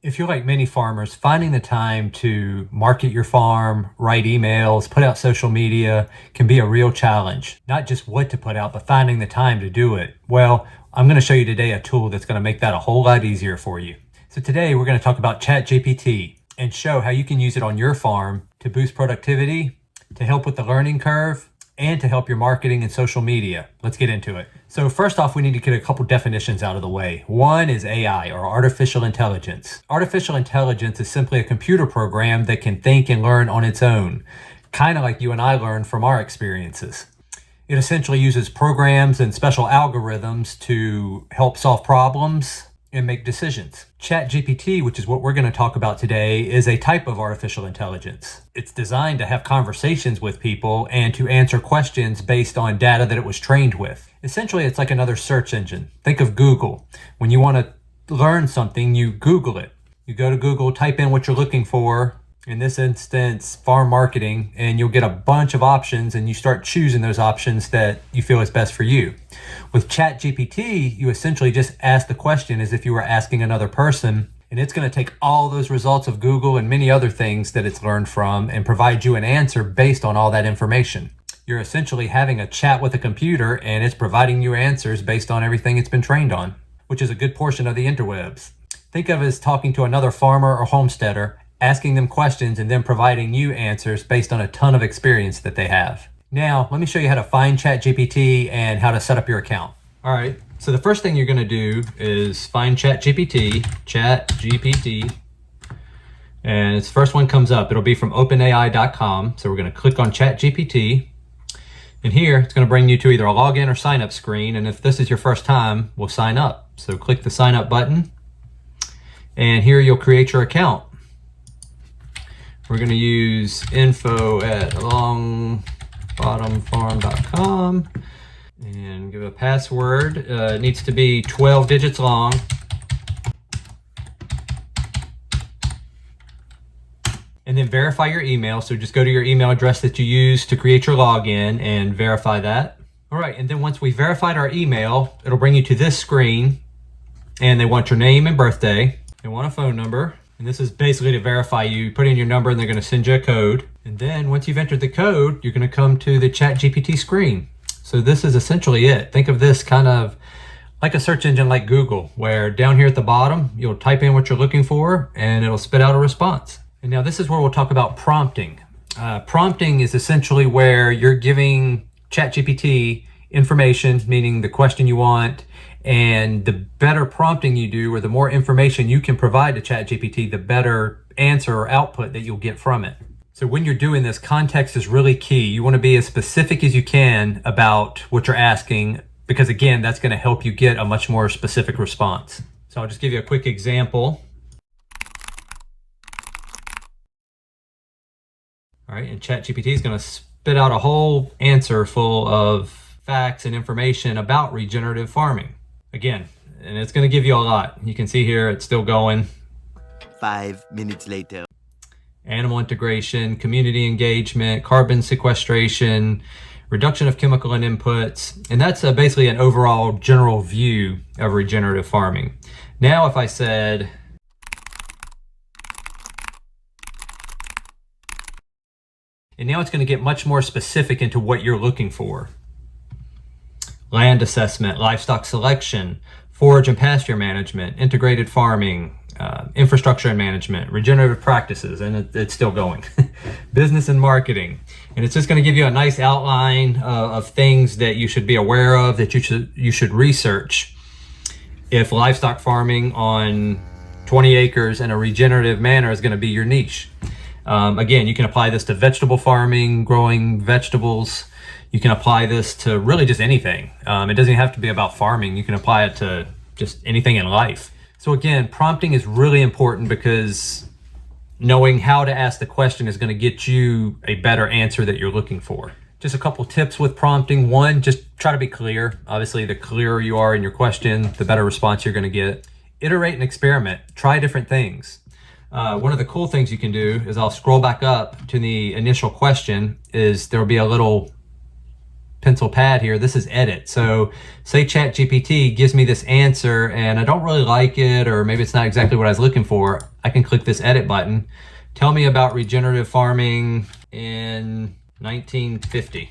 If you're like many farmers, finding the time to market your farm, write emails, put out social media can be a real challenge. Not just what to put out, but finding the time to do it. Well, I'm going to show you today a tool that's going to make that a whole lot easier for you. So today we're going to talk about Chat GPT and show how you can use it on your farm to boost productivity, to help with the learning curve, and to help your marketing and social media. Let's get into it. So first off, we need to get a couple definitions out of the way. One is AI, or artificial intelligence. Artificial intelligence is simply a computer program that can think and learn on its own, kind of like you and I learn from our experiences. It essentially uses programs and special algorithms to help solve problems and make decisions. Chat GPT, which is what we're going to talk about today, is a type of artificial intelligence. It's designed to have conversations with people and to answer questions based on data that it was trained with. Essentially, it's like another search engine. Think of Google. When you want to learn something, you Google it. You go to Google, type in what you're looking for, in this instance, farm marketing, and you'll get a bunch of options and you start choosing those options that you feel is best for you. With Chat GPT, you essentially just ask the question as if you were asking another person, and it's going to take all those results of Google and many other things that it's learned from and provide you an answer based on all that information. You're essentially having a chat with a computer and it's providing you answers based on everything it's been trained on, which is a good portion of the interwebs. Think of it as talking to another farmer or homesteader, asking them questions and then providing you answers based on a ton of experience that they have. Now, let me show you how to find ChatGPT and how to set up your account. All right, so the first thing you're gonna do is find ChatGPT, and its first one comes up. It'll be from openai.com. So we're gonna click on ChatGPT. And here, it's gonna bring you to either a login or sign up screen. And if this is your first time, we'll sign up. So click the sign up button. And here you'll create your account. We're going to use info@longbottomfarm.com and give a password. It needs to be 12 digits long. And then verify your email. So just go to your email address that you use to create your login and verify that. All right, and then once we verified our email, it'll bring you to this screen, and they want your name and birthday. They want a phone number. And this is basically to verify you. Put in your number and they're going to send you a code. And then once you've entered the code, you're going to come to the Chat GPT screen. So this is essentially it. Think of this kind of like a search engine like Google, where down here at the bottom, you'll type in what you're looking for and it'll spit out a response. And now this is where we'll talk about prompting. Prompting is essentially where you're giving Chat GPT information, meaning the question you want, and the better prompting you do, or the more information you can provide to ChatGPT, the better answer or output that you'll get from it. So when you're doing this, context is really key. You want to be as specific as you can about what you're asking, because again, that's going to help you get a much more specific response. So I'll just give you a quick example. All right, and ChatGPT is going to spit out a whole answer full of facts and information about regenerative farming. Again, and it's going to give you a lot. You can see here it's still going. 5 minutes later. Animal integration, community engagement, carbon sequestration, reduction of chemical and inputs. And that's basically an overall general view of regenerative farming. Now, if I said, and now it's going to get much more specific into what you're looking for. Land assessment, livestock selection, forage and pasture management, integrated farming, infrastructure and management, regenerative practices, and it's still going. Business and marketing. And it's just going to give you a nice outline of things that you should be aware of, that you should research if livestock farming on 20 acres in a regenerative manner is going to be your niche. Again, you can apply this to vegetable farming, growing vegetables. You can apply this to really just anything. It doesn't have to be about farming. You can apply it to just anything in life. So again, prompting is really important because knowing how to ask the question is going to get you a better answer that you're looking for. Just a couple tips with prompting. One, just try to be clear. Obviously, the clearer you are in your question, the better response you're going to get. Iterate and experiment. Try different things. One of the cool things you can do is I'll scroll back up to the initial question, is there'll be a little pencil pad here, this is edit. So say Chat GPT gives me this answer and I don't really like it, or maybe it's not exactly what I was looking for. I can click this edit button. Tell me about regenerative farming in 1950.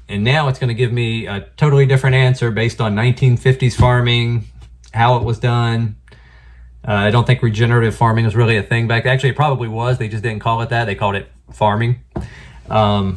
And now it's going to give me a totally different answer based on 1950s farming, how it was done. I don't think regenerative farming was really a thing back then. Actually, it probably was. They just didn't call it that. They called it farming. That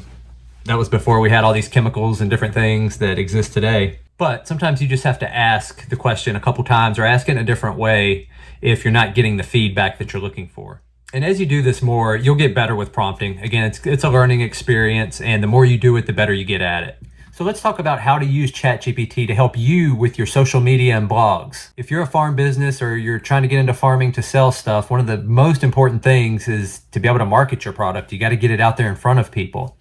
was before we had all these chemicals and different things that exist today. But sometimes you just have to ask the question a couple times or ask it in a different way if you're not getting the feedback that you're looking for. And as you do this more, you'll get better with prompting. Again, it's a learning experience, and the more you do it, the better you get at it. So let's talk about how to use Chat GPT to help you with your social media and blogs. If you're a farm business or you're trying to get into farming to sell stuff, one of the most important things is to be able to market your product. You got to get it out there in front of people.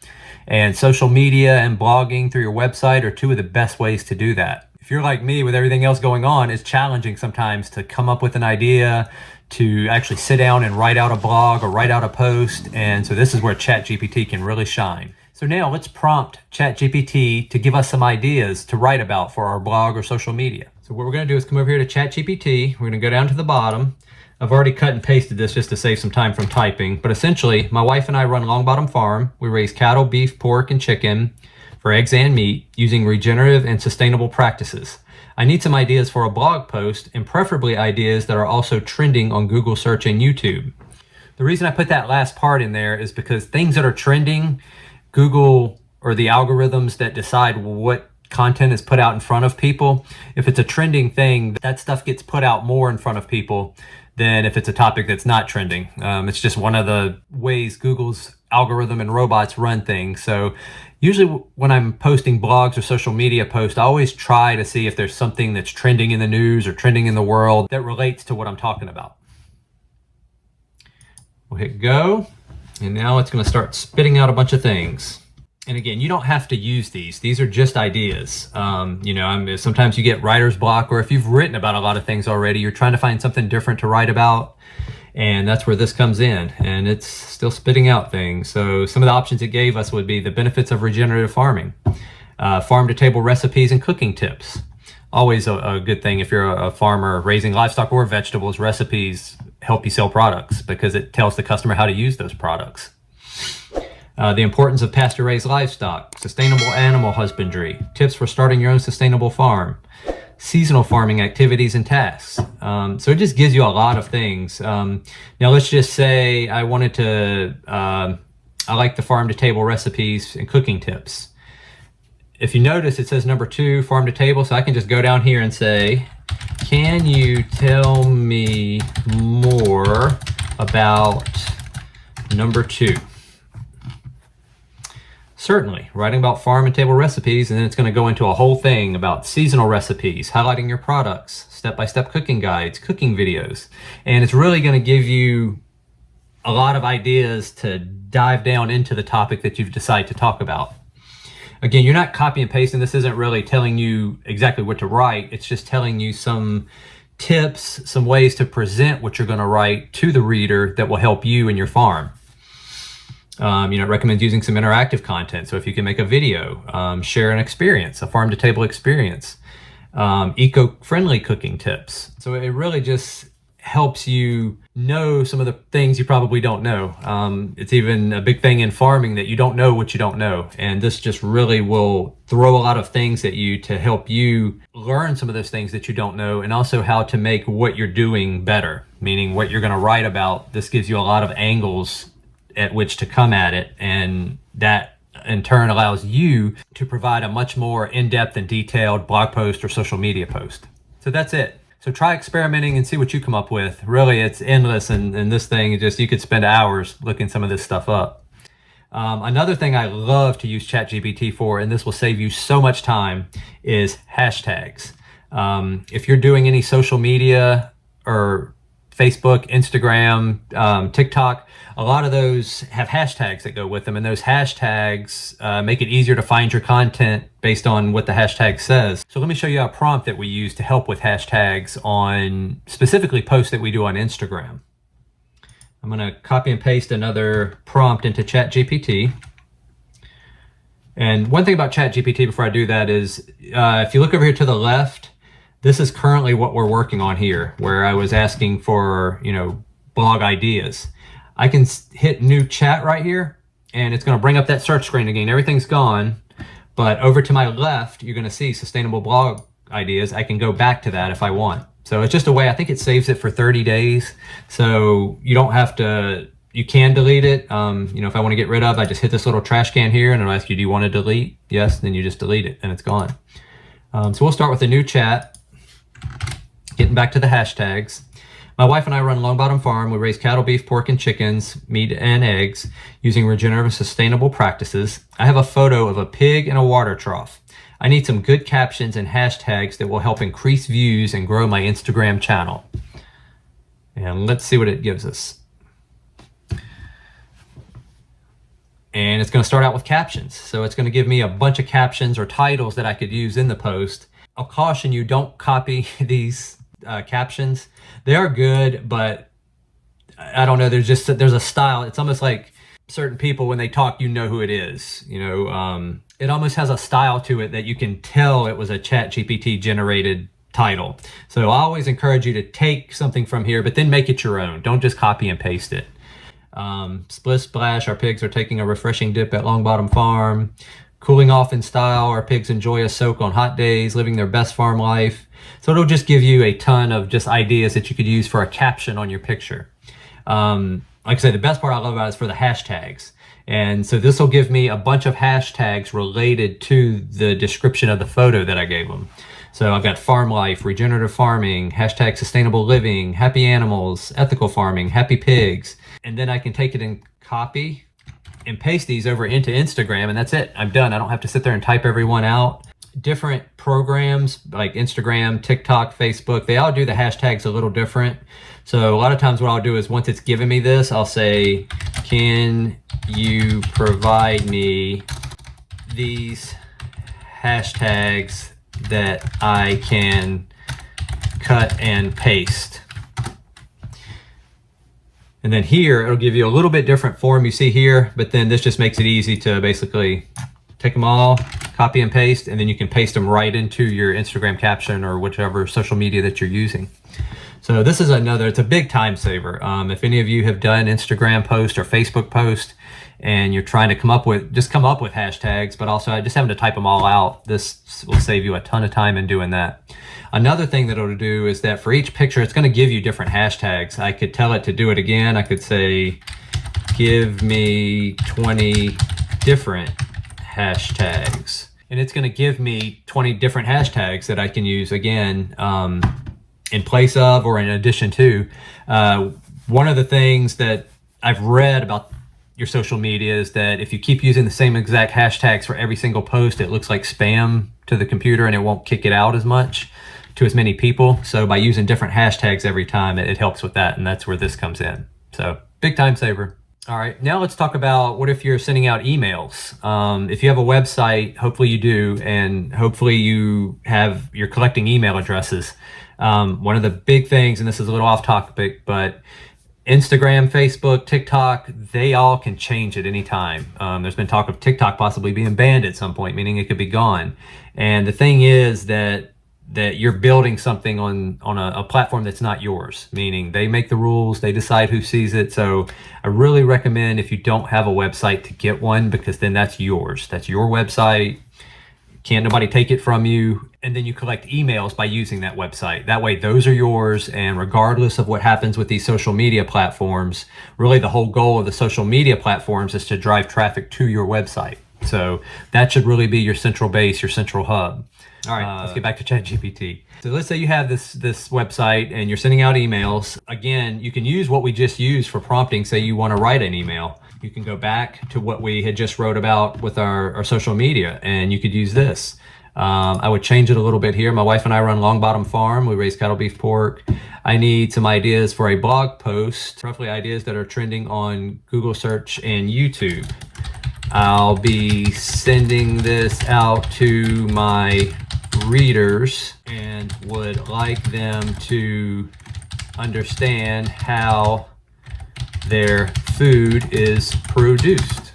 And social media and blogging through your website are two of the best ways to do that. If you're like me with everything else going on, it's challenging sometimes to come up with an idea, to actually sit down and write out a blog or write out a post. And so this is where Chat GPT can really shine. So now let's prompt Chat GPT to give us some ideas to write about for our blog or social media. So what we're going to do is come over here to Chat GPT. We're going to go down to the bottom. I've already cut and pasted this just to save some time from typing. But essentially, my wife and I run Longbottom Farm. We raise cattle, beef, pork, and chicken for eggs and meat using regenerative and sustainable practices. I need some ideas for a blog post, and preferably ideas that are also trending on Google search and YouTube. The reason I put that last part in there is because things that are trending, Google or the algorithms that decide what content is put out in front of people, if it's a trending thing, that stuff gets put out more in front of people than if it's a topic that's not trending. It's just one of the ways Google's algorithm and robots run things. So usually when I'm posting blogs or social media posts, I always try to see if there's something that's trending in the news or trending in the world that relates to what I'm talking about. We'll hit go, and now it's going to start spitting out a bunch of things. And again, you don't have to use these. These are just ideas. Sometimes you get writer's block, or if you've written about a lot of things already, you're trying to find something different to write about. And that's where this comes in, and it's still spitting out things. So some of the options it gave us would be the benefits of regenerative farming, farm-to-table recipes and cooking tips. Always a good thing if you're a farmer raising livestock or vegetables. Recipes help you sell products because it tells the customer how to use those products. The importance of pasture-raised livestock, sustainable animal husbandry, tips for starting your own sustainable farm, seasonal farming activities and tasks. So it just gives you a lot of things. Now let's just say I wanted to, I like the farm to table recipes and cooking tips. If you notice, it says number 2, farm to table. So I can just go down here and say, can you tell me more about number 2? Certainly, writing about farm and table recipes, and then it's going to go into a whole thing about seasonal recipes, highlighting your products, step-by-step cooking guides, cooking videos. And it's really going to give you a lot of ideas to dive down into the topic that you've decided to talk about. Again, you're not copy and pasting. This isn't really telling you exactly what to write. It's just telling you some tips, some ways to present what you're going to write to the reader that will help you and your farm. It recommends using some interactive content. So if you can make a video, share an experience, a farm-to-table experience, eco-friendly cooking tips. So it really just helps you know some of the things you probably don't know. It's even a big thing in farming that you don't know what you don't know. And this just really will throw a lot of things at you to help you learn some of those things that you don't know, and also how to make what you're doing better, meaning what you're going to write about. This gives you a lot of angles at which to come at it, and that in turn allows you to provide a much more in-depth and detailed blog post or social media post. So that's it. So try experimenting and see what you come up with. Really, it's endless, and this thing, you could spend hours looking some of this stuff up. Another thing I love to use ChatGPT for, and this will save you so much time, is hashtags. If you're doing any social media or Facebook, Instagram, TikTok, a lot of those have hashtags that go with them, and those hashtags make it easier to find your content based on what the hashtag says. So let me show you a prompt that we use to help with hashtags on specifically posts that we do on Instagram. I'm I'm going to copy and paste another prompt into Chat GPT. And one thing about Chat GPT before I do that is, if you look over here to the left, this is currently what we're working on here, where I was asking for, blog ideas. I can hit new chat right here, and it's going to bring up that search screen again. Everything's gone, but over to my left, you're going to see sustainable blog ideas. I can go back to that if I want. So it's just a way, I think it saves it for 30 days. So you don't have to, you can delete it. If I want to get rid of, I just hit this little trash can here and it'll ask you, do you want to delete? Yes, then you just delete it and it's gone. So we'll start with a new chat, getting back to the hashtags. My wife and I run Longbottom Farm. We raise cattle, beef, pork, and chickens, meat, and eggs using regenerative sustainable practices. I have a photo of a pig and a water trough. I need some good captions and hashtags that will help increase views and grow my Instagram channel. And let's see what it gives us. And it's going to start out with captions. So it's going to give me a bunch of captions or titles that I could use in the post. I'll caution you, don't copy these captions. They are good, but I don't know, there's a style. It's almost like certain people, when they talk, who it is. It almost has a style to it that you can tell it was a Chat GPT generated title. So I always encourage you to take something from here, but then make it your own. Don't just copy and paste it. Splish splash, our pigs are taking a refreshing dip at Longbottom Farm. Cooling off in style, our pigs enjoy a soak on hot days, living their best farm life. So it'll just give you a ton of just ideas that you could use for a caption on your picture. Like I said, the best part I love about it is for the hashtags. And so this will give me a bunch of hashtags related to the description of the photo that I gave them. So I've got farm life, regenerative farming, hashtag sustainable living, happy animals, ethical farming, happy pigs. And then I can take it and copy and paste these over into Instagram, and that's it. I'm done. I don't have to sit there and type everyone out. Different programs like Instagram, TikTok, Facebook, they all do the hashtags a little different. So a lot of times what I'll do is once it's given me this, I'll say, can you provide me these hashtags that I can cut and paste? And then here, it'll give you a little bit different form you see here, but then this just makes it easy to basically take them all, copy and paste, and then you can paste them right into your Instagram caption or whichever social media that you're using. So this is it's a big time saver. If any of you have done Instagram post or Facebook post and you're trying to come up with hashtags, but also just having to type them all out, this will save you a ton of time in doing that. Another thing that it'll do is that for each picture, it's going to give you different hashtags. I could tell it to do it again. I could say, give me 20 different hashtags. And it's going to give me 20 different hashtags that I can use again in place of or in addition to. One of the things that I've read about your social media is that if you keep using the same exact hashtags for every single post, it looks like spam to the computer and it won't kick it out as much to as many people. So by using different hashtags every time, it helps with that. And that's where this comes in. So big time saver. All right, now let's talk about what if you're sending out emails. If you have a website, hopefully you do, and hopefully you're collecting email addresses. One of the big things, and this is a little off topic, but Instagram, Facebook, TikTok, they all can change at any time. There's been talk of TikTok possibly being banned at some point, meaning it could be gone. And the thing is that you're building something on a platform that's not yours, meaning they make the rules, they decide who sees it. So I really recommend, if you don't have a website, to get one, because then that's yours. That's your website. Can't nobody take it from you. And then you collect emails by using that website. That way those are yours, and regardless of what happens with these social media platforms, really the whole goal of the social media platforms is to drive traffic to your website. So that should really be your central base, your central hub. All right, let's get back to Chat GPT. So let's say you have this website and you're sending out emails. Again, you can use what we just used for prompting. Say you want to write an email. You can go back to what we had just wrote about with our social media, and you could use this. I would change it a little bit here. My wife and I run Longbottom Farm. We raise cattle, beef, pork. I need some ideas for a blog post, roughly ideas that are trending on Google search and YouTube. I'll be sending this out to my readers and would like them to understand how their food is produced.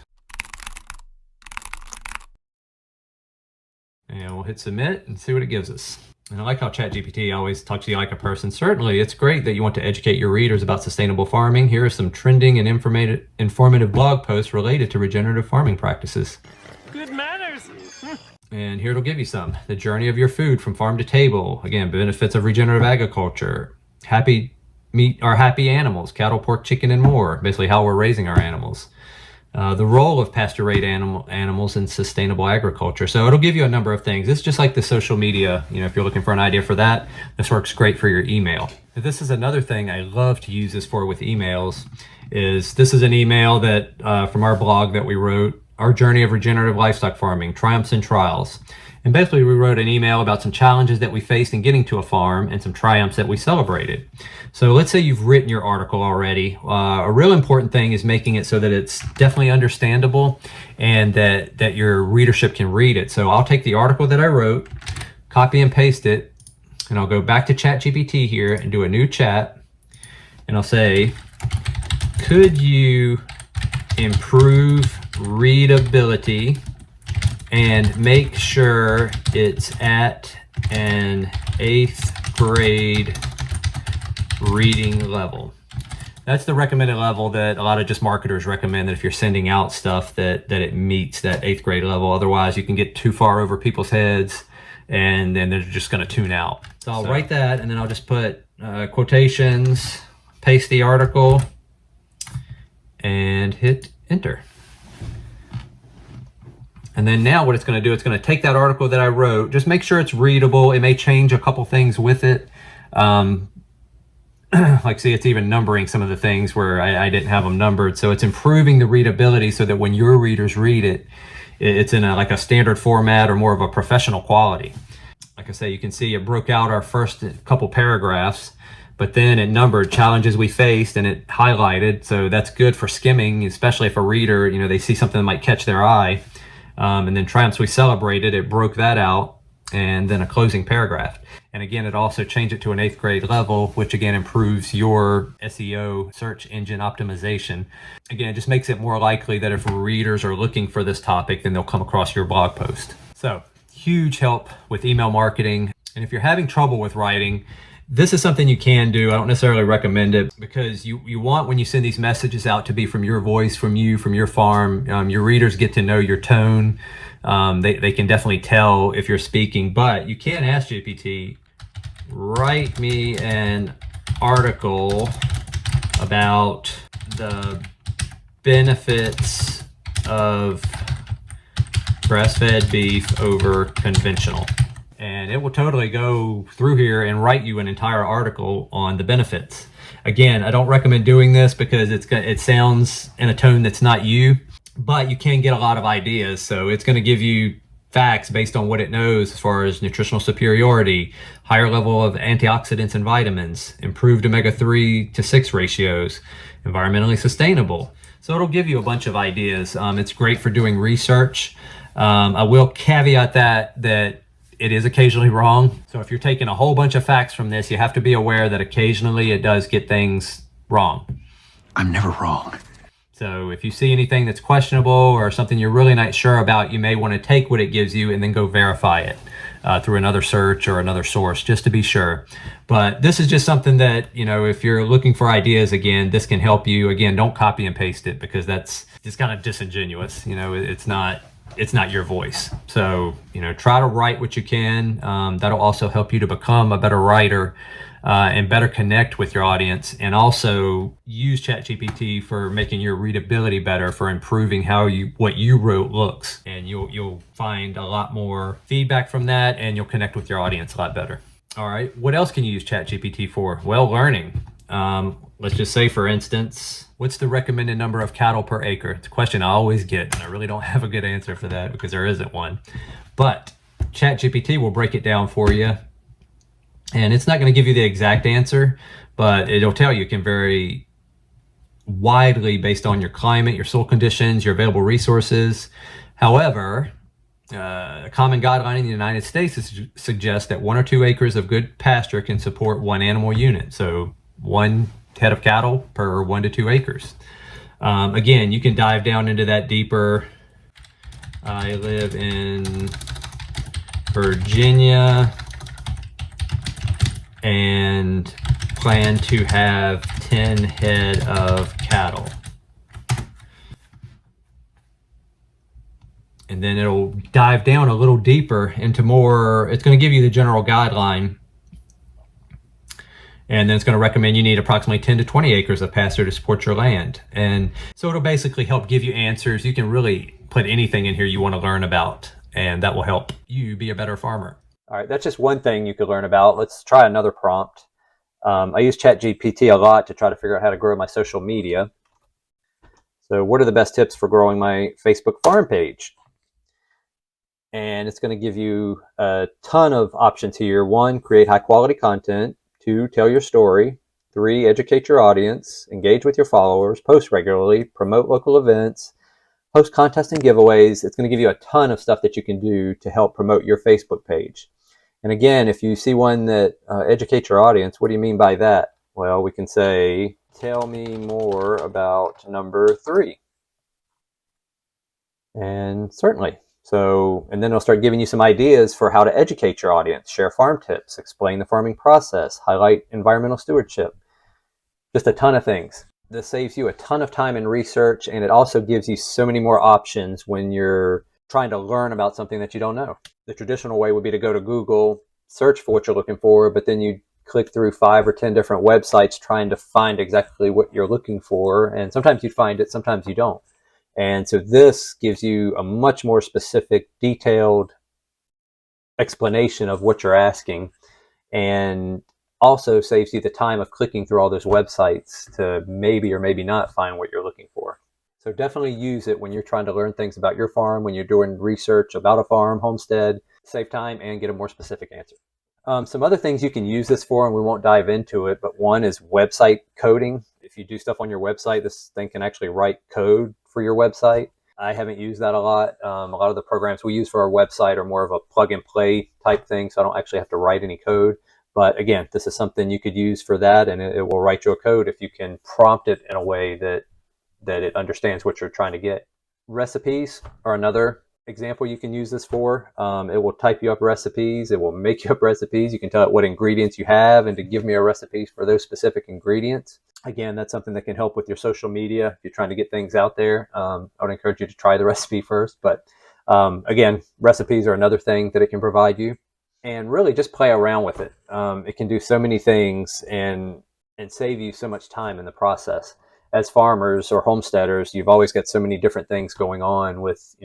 And we'll hit submit and see what it gives us. And I like how Chat GPT always talks to you like a person. Certainly, it's great that you want to educate your readers about sustainable farming. Here are some trending and informative blog posts related to regenerative farming practices. Good manners. And here it'll give you some. The journey of your food from farm to table. Again, benefits of regenerative agriculture. Happy meat or happy animals, cattle, pork, chicken, and more. Basically how we're raising our animals. The role of pasture-raised animals in sustainable agriculture. So it'll give you a number of things. It's just like the social media. If you're looking for an idea for that, this works great for your email. This is another thing I love to use this for with emails. This is an email that from our blog that we wrote, Our Journey of Regenerative Livestock Farming, Triumphs and Trials. And basically we wrote an email about some challenges that we faced in getting to a farm and some triumphs that we celebrated. So let's say you've written your article already. A real important thing is making it so that it's definitely understandable and that your readership can read it. So I'll take the article that I wrote, copy and paste it, and I'll go back to Chat GPT here and do a new chat. And I'll say, could you improve readability and make sure it's at an 8th grade reading level. That's the recommended level that a lot of just marketers recommend, that if you're sending out stuff that it meets that 8th grade level. Otherwise you can get too far over people's heads and then they're just going to tune out. So I'll write that and then I'll just put quotations, paste the article, and hit enter. And then now what it's going to do, it's going to take that article that I wrote, just make sure it's readable. It may change a couple things with it. Like see, it's even numbering some of the things where I didn't have them numbered. So it's improving the readability so that when your readers read it, it's in like a standard format or more of a professional quality. Like I say, you can see it broke out our first couple paragraphs, but then it numbered challenges we faced and it highlighted. So that's good for skimming, especially if a reader, they see something that might catch their eye. And then triumphs we celebrated, it broke that out, and then a closing paragraph. And again, it also changed it to an 8th grade level, which again improves your SEO, search engine optimization. Again, it just makes it more likely that if readers are looking for this topic, then they'll come across your blog post. So huge help with email marketing. And if you're having trouble with writing, this is something you can do. I don't necessarily recommend it because you want, when you send these messages out, to be from your voice, from you, from your farm. Your readers get to know your tone. They can definitely tell if you're speaking, but you can ask GPT, write me an article about the benefits of grass-fed beef over conventional. And it will totally go through here and write you an entire article on the benefits. Again, I don't recommend doing this because it sounds in a tone that's not you, but you can get a lot of ideas. So it's going to give you facts based on what it knows as far as nutritional superiority, higher level of antioxidants and vitamins, improved omega-3 to 6 ratios, environmentally sustainable. So it'll give you a bunch of ideas. It's great for doing research. I will caveat that it is occasionally wrong. So if you're taking a whole bunch of facts from this, you have to be aware that occasionally it does get things wrong. I'm never wrong. So if you see anything that's questionable or something you're really not sure about, you may want to take what it gives you and then go verify it through another search or another source, just to be sure. But this is just something that, if you're looking for ideas, again, this can help you. Again, don't copy and paste it because that's just kind of disingenuous. It's not your voice. So, try to write what you can. That'll also help you to become a better writer and better connect with your audience, and also use ChatGPT for making your readability better, for improving what you wrote looks. And you'll find a lot more feedback from that, and you'll connect with your audience a lot better. All right, what else can you use ChatGPT for? Well, learning. Let's just say, for instance, what's the recommended number of cattle per acre? It's a question I always get, and I really don't have a good answer for that because there isn't one. But ChatGPT will break it down for you. And it's not going to give you the exact answer, but it'll tell you it can vary widely based on your climate, your soil conditions, your available resources. However, a common guideline in the United States suggests that 1 or 2 acres of good pasture can support 1 animal unit. So 1 head of cattle per 1 to 2 acres. Again, you can dive down into that deeper. I live in Virginia and plan to have 10 head of cattle. And then it'll dive down a little deeper into more, it's going to give you the general guideline. And then it's going to recommend you need approximately 10 to 20 acres of pasture to support your land. And so it'll basically help give you answers. You can really put anything in here you want to learn about, and that will help you be a better farmer. All right, that's just one thing you could learn about. Let's try another prompt. I use Chat GPT a lot to try to figure out how to grow my social media. So what are the best tips for growing my Facebook farm page? And it's going to give you a ton of options here. 1, create high quality content. 2, tell your story. 3, educate your audience, engage with your followers, post regularly, promote local events, host contests and giveaways. It's going to give you a ton of stuff that you can do to help promote your Facebook page. And again, if you see one that educates your audience, what do you mean by that? Well, we can say, tell me more about number 3. And certainly. So, and then it'll start giving you some ideas for how to educate your audience, share farm tips, explain the farming process, highlight environmental stewardship, just a ton of things. This saves you a ton of time and research, and it also gives you so many more options when you're trying to learn about something that you don't know. The traditional way would be to go to Google, search for what you're looking for, but then you click through 5 or 10 different websites trying to find exactly what you're looking for, and sometimes you find it, sometimes you don't. And so this gives you a much more specific, detailed explanation of what you're asking, and also saves you the time of clicking through all those websites to maybe or maybe not find what you're looking for. So definitely use it when you're trying to learn things about your farm, when you're doing research about a farm, homestead, save time and get a more specific answer. Some other things you can use this for, and we won't dive into it, but one is website coding. If you do stuff on your website, this thing can actually write code for your website. I haven't used that a lot. A lot of the programs we use for our website are more of a plug and play type thing, so I don't actually have to write any code. But again, this is something you could use for that, and it will write you a code if you can prompt it in a way that it understands what you're trying to get. Recipes are another example you can use this for. It will type you up recipes. It will make you up recipes. You can tell it what ingredients you have and to give me a recipe for those specific ingredients. Again, that's something that can help with your social media if you're trying to get things out there. I would encourage you to try the recipe first. But again, recipes are another thing that it can provide you. And really just play around with it. It can do so many things and save you so much time in the process. As farmers or homesteaders, you've always got so many different things going on with,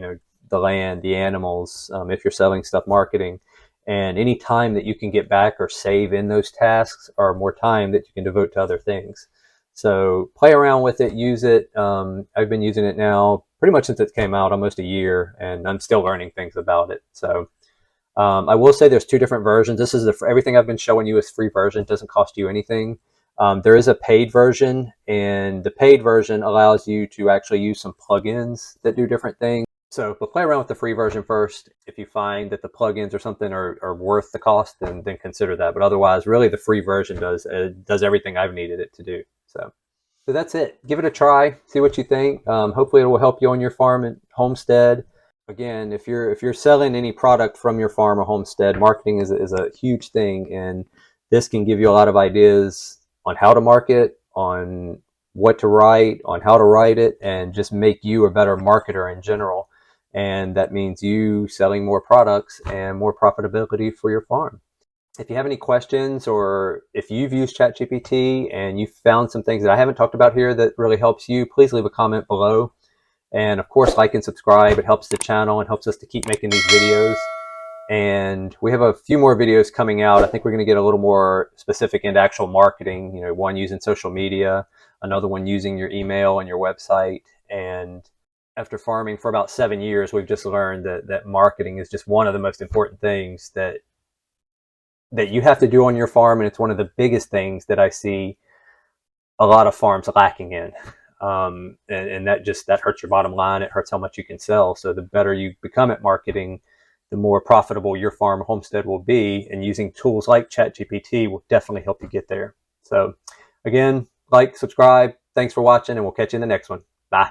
the land, the animals, if you're selling stuff, marketing, and any time that you can get back or save in those tasks are more time that you can devote to other things. So play around with it, use it. I've been using it now pretty much since it came out, almost a year, and I'm still learning things about it. So I will say there's 2 different versions. This is everything I've been showing you is free version. It doesn't cost you anything. There is a paid version, and the paid version allows you to actually use some plugins that do different things. So but play around with the free version first. If you find that the plugins or something are worth the cost, then consider that. But otherwise, really the free version does everything I've needed it to do. So that's it. Give it a try. See what you think. Hopefully it will help you on your farm and homestead. Again, if you're selling any product from your farm or homestead, marketing is a huge thing, and this can give you a lot of ideas on how to market, on what to write, on how to write it, and just make you a better marketer in general. And that means you selling more products and more profitability for your farm. If you have any questions, or if you've used ChatGPT and you found some things that I haven't talked about here that really helps you, please leave a comment below. And of course, like and subscribe. It helps the channel and helps us to keep making these videos. And we have a few more videos coming out. I think we're going to get a little more specific into actual marketing, one using social media, another one using your email and your website. And after farming for about 7 years, we've just learned that marketing is just one of the most important ththings that you have to do on your farm. And it's one of the biggest things that I see a lot of farms lacking in. And that hurts your bottom line. It hurts how much you can sell. So the better you become at marketing, the more profitable your farm or homestead will be. And using tools like ChatGPT will definitely help you get there. So again, like, subscribe. Thanks for watching, and we'll catch you in the next one. Bye.